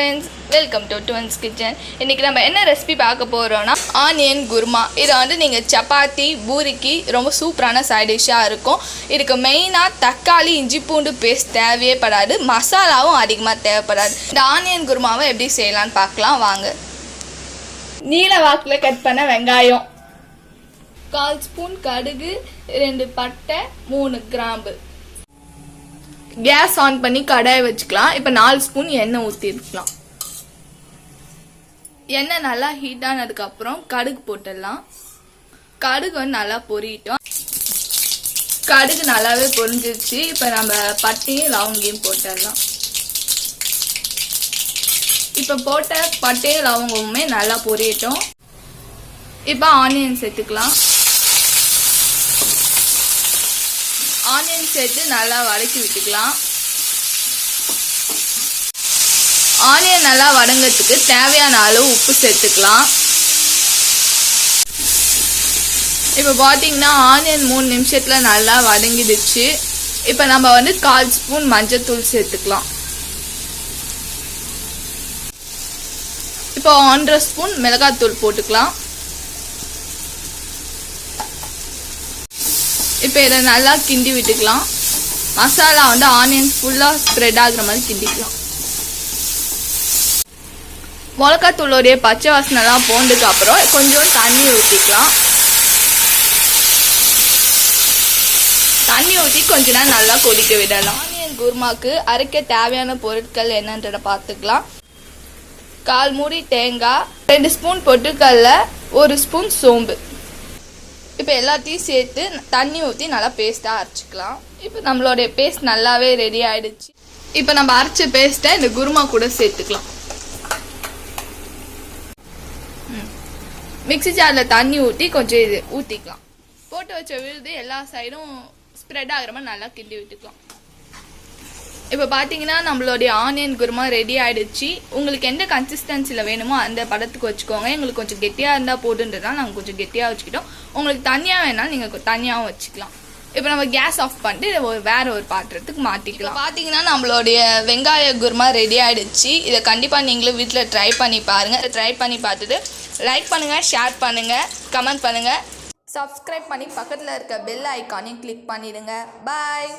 friends, welcome to Twins Kitchen. இன்னைக்கு நம்ம என்ன ரெசிபி பார்க்க போறோம்னா ஆனியன் குருமா. இது வந்து நீங்க சப்பாத்தி பூரிக்கு ரொம்ப சூப்பரான சைடு டிஷ்ஷா இருக்கும். இதுக்கு மெயினா தக்காளி இஞ்சி பூண்டு பேஸ்ட் தேவையே படாது, மசாலாவும் அதிகமாக தேவைப்படாது. இந்த ஆனியன் குருமாவை எப்படி செய்யலாம்னு பார்க்கலாம் வாங்க. நீல வாக்கில் கட் பண்ண வெங்காயம், 1/4 ஸ்பூன் கடுகு, 2 பட்டை, 3 கிராம்பு. கேஸ் ஆன் பண்ணி கடாயை வச்சுக்கலாம். இப்போ 4 ஸ்பூன் எண்ணெய் ஊற்றிருக்கலாம். எண்ணெய் நல்லா ஹீட் ஆனதுக்கப்புறம் கடுகு போட்டுடலாம். கடுகு வந்து நல்லா பொரிட்டோம். கடுகு நல்லாவே பொரிஞ்சிருச்சு. இப்போ நம்ம பட்டையும் லவங்கையும் போட்டுடலாம். இப்போ போட்ட பட்டையும் லவங்கமுமே நல்லா பொரியட்டும். இப்போ ஆனியன் சேர்த்துக்கலாம். ஆனியன் சேர்த்து நல்லா வதக்கி விட்டுக்கலாம். ஆனியன் நல்லா வதங்கிறதுக்கு தேவையான அளவு உப்பு சேர்த்துக்கலாம். இப்போ பார்த்தீங்கன்னா ஆனியன் 3 நிமிஷத்தில் நல்லா வதங்கிடுச்சு. இப்போ நம்ம வந்து 1/4 ஸ்பூன் மஞ்சள்தூள் சேர்த்துக்கலாம். இப்போ 1/2 ஸ்பூன் மிளகாத்தூள் போட்டுக்கலாம். இப்போ இதை நல்லா கிண்டி விட்டுக்கலாம். மசாலா வந்து ஆனியன் ஃபுல்லாக ஸ்ப்ரெட் ஆகுற மாதிரி கிண்டிக்கலாம். மிளகாத்தூளோடைய பச்சை வாசனைலாம் போனதுக்கு அப்புறம் கொஞ்சம் தண்ணி ஊற்றிக்கலாம். தண்ணி ஊற்றி கொஞ்ச நேரம் நல்லா கொதிக்க விடலாம். ஆனியன் குருமாக்கு அரைக்க தேவையான பொருட்கள் என்னன்றதை பார்த்துக்கலாம். 1/4 மூடி தேங்காய், 2 ஸ்பூன் பொட்டுக்கடல, 1 ஸ்பூன் சோம்பு. இப்போ எல்லாத்தையும் சேர்த்து தண்ணி ஊற்றி நல்லா பேஸ்ட்டாக அரைச்சிக்கலாம். இப்போ நம்மளுடைய பேஸ்ட் நல்லாவே ரெடி ஆகிடுச்சு. இப்போ நம்ம அரைச்ச பேஸ்ட்டை இந்த குருமா கூட சேர்த்துக்கலாம். மிக்ஸி ஜாரில் தண்ணி ஊற்றி கொஞ்சம் இது ஊற்றிக்கலாம். போட்டு வச்ச விழுது எல்லா சைடும் ஸ்ப்ரெட் ஆகிற மாதிரி நல்லா கிண்டி விட்டுக்கலாம். இப்போ பார்த்தீங்கன்னா நம்மளுடைய ஆனியன் குருமா ரெடி ஆகிடுச்சு. உங்களுக்கு எந்த கன்சிஸ்டன்சியில் வேணுமோ அந்த படத்துக்கு வச்சுக்கோங்க. எங்களுக்கு கொஞ்சம் கெட்டியாக இருந்தால் போதுன்றதுனால நாங்கள் கொஞ்சம் கெட்டியாக வச்சுக்கிட்டோம். உங்களுக்கு தனியாக வேணாலும் நீங்கள் தனியாகவும் வச்சுக்கலாம். இப்போ நம்ம கேஸ் ஆஃப் பண்ணிட்டு வேற ஒரு பாத்திரத்துக்கு மாற்றிக்கலாம். பார்த்தீங்கன்னா நம்மளுடைய வெங்காய குருமா ரெடி ஆகிடுச்சு. இதை கண்டிப்பாக நீங்களும் வீட்டில் ட்ரை பண்ணி பாருங்கள். ட்ரை பண்ணி பார்த்துட்டு லைக் பண்ணுங்கள், ஷேர் பண்ணுங்கள், கமெண்ட் பண்ணுங்கள், சப்ஸ்கிரைப் பண்ணி பக்கத்தில் இருக்க பெல் ஐக்கானையும் கிளிக் பண்ணிடுங்க. பாய்.